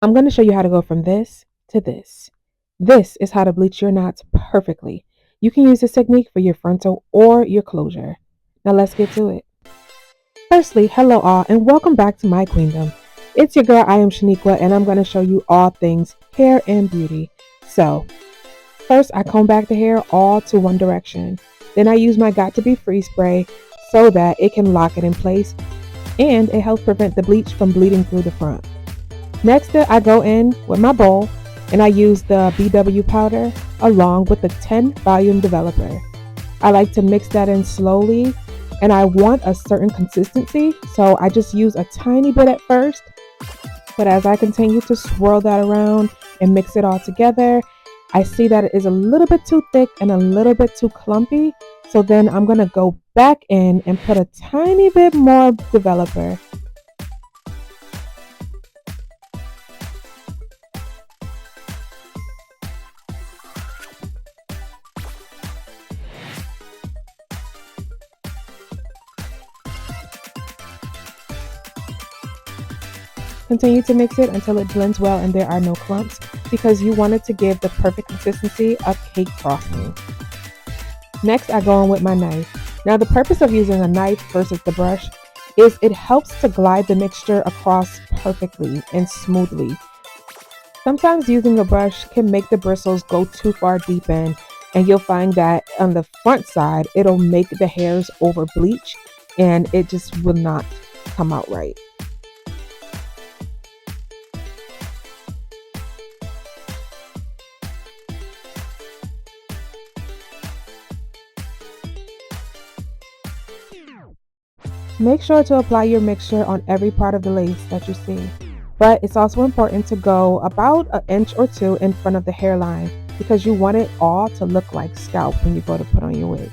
I'm going to show you how to go from this to this. This is how to bleach your knots perfectly. You can use this technique for your frontal or your closure. Now let's get to it. Firstly, hello all and welcome back to my queendom. It's your girl, I am Shaniqua, and I'm going to show you all things hair and beauty. So, first I comb back the hair all to one direction. Then I use my Got To Be Free spray so that it can lock it in place and it helps prevent the bleach from bleeding through the front. Next, I go in with my bowl and I use the BW powder along with the 10 volume developer. I like to mix that in slowly and I want a certain consistency, so I just use a tiny bit at first. But as I continue to swirl that around and mix it all together, I see that it is a little bit too thick and a little bit too clumpy. So then I'm going to go back in and put a tiny bit more developer. Continue to mix it until it blends well and there are no clumps, because you want it to give the perfect consistency of cake frosting. Next, I go in with my knife. Now, the purpose of using a knife versus the brush is it helps to glide the mixture across perfectly and smoothly. Sometimes using a brush can make the bristles go too far deep in, and you'll find that on the front side, it'll make the hairs over bleach and it just will not come out right. Make sure to apply your mixture on every part of the lace that you see, but it's also important to go about an inch or two in front of the hairline because you want it all to look like scalp when you go to put on your wig.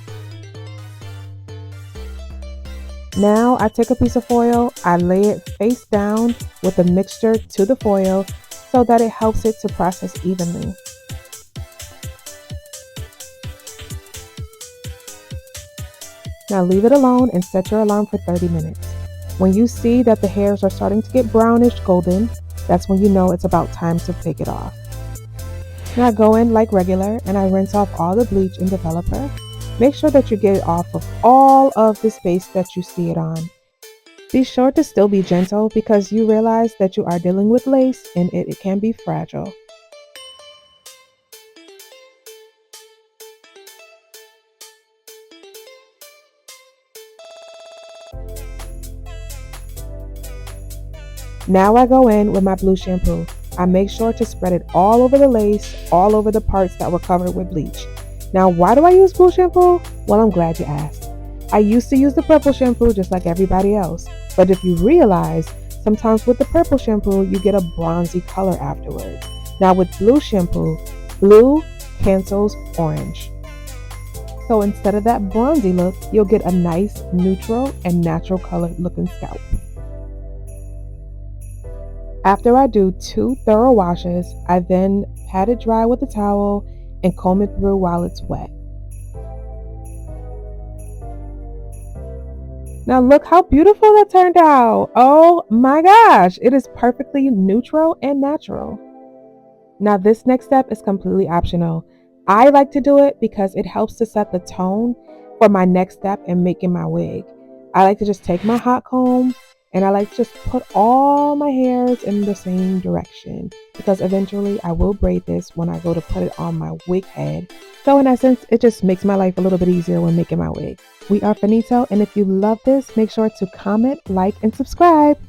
Now I take a piece of foil, I lay it face down with the mixture to the foil so that it helps it to process evenly. Now leave it alone and set your alarm for 30 minutes. When you see that the hairs are starting to get brownish golden, that's when you know it's about time to take it off. Now I go in like regular and I rinse off all the bleach and developer. Make sure that you get it off of all of the space that you see it on. Be sure to still be gentle because you realize that you are dealing with lace and it can be fragile. Now I go in with my blue shampoo. I make sure to spread it all over the lace, all over the parts that were covered with bleach. Now, why do I use blue shampoo? Well, I'm glad you asked. I used to use the purple shampoo just like everybody else. But if you realize, sometimes with the purple shampoo, you get a bronzy color afterwards. Now with blue shampoo, blue cancels orange. So instead of that bronzy look, you'll get a nice neutral and natural colored looking scalp. After I do 2 thorough washes, I then pat it dry with a towel and comb it through while it's wet. Now look how beautiful that turned out. Oh my gosh, it is perfectly neutral and natural. Now this next step is completely optional. I like to do it because it helps to set the tone for my next step in making my wig. I like to just take my hot comb and I like to just put all my hairs in the same direction because eventually I will braid this when I go to put it on my wig head. So in essence, it just makes my life a little bit easier when making my wig. We are finito, and if you love this, make sure to comment, like, and subscribe.